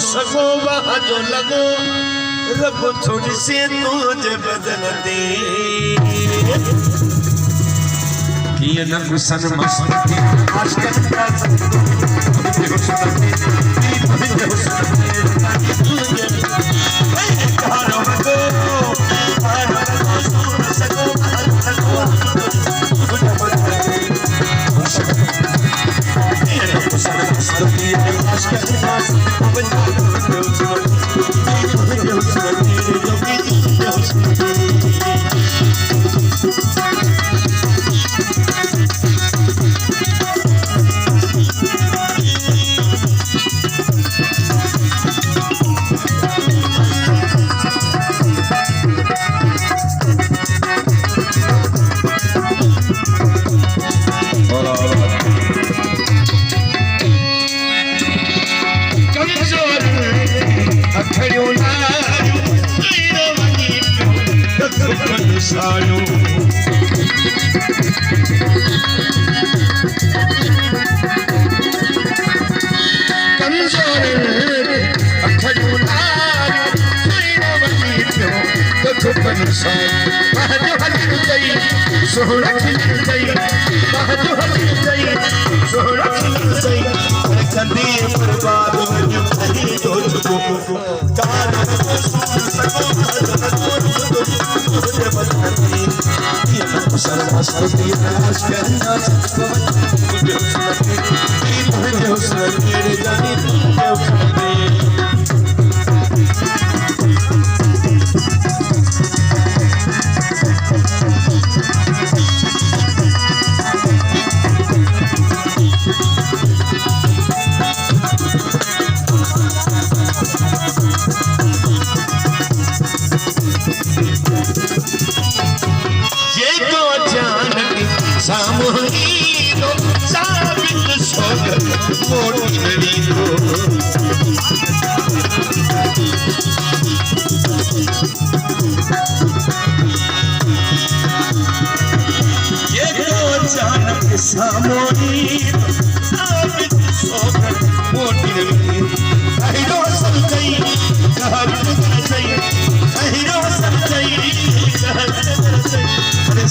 सको वहाँ जो लगो रब थोड़ी से तुझे बदल दे ये न गुस्सन मस्ती आशिक का तुझे हुस्न तुझे हुस्न तुझे कहां को सको तुझे बदल दे ये न गुस्सन मस्ती आशिक का तुझे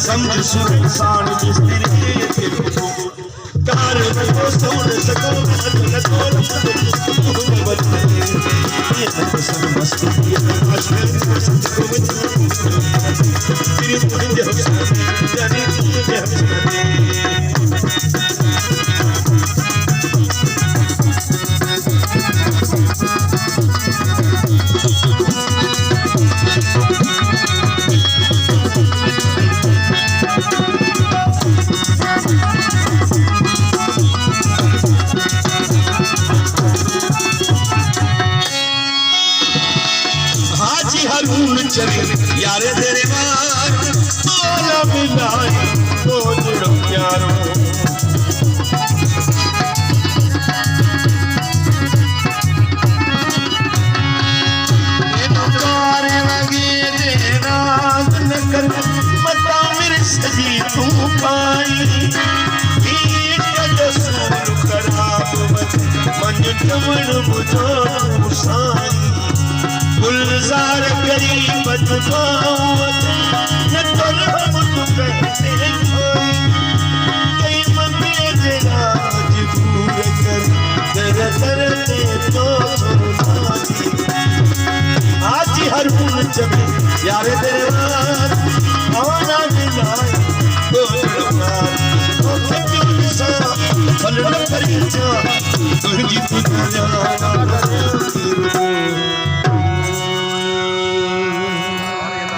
समझ सुन इंसान जिस तेरे कार को सुन सको तुझे बदल ये सब मस्ती आशिक तेरे तुझे हुस्न जाने तुझे हुस्न यारे तेरे बार बोला मिलाए तो जुड़ो यारो नौकारे लगे तेरा न कर बता मेरे सजी तू पाई का जसूर खराब मन कमर मुझो मुसाई गुलजार गरीब दुआवत न कर हम कहते कोई कई मंदिर राजपूर कर दर दर दे तो सुनाई आज हर फूल चमे यारे तेरे बार आना मिलाए तो रंगार तो क्यों सा फल न करी जा तुझी तुझा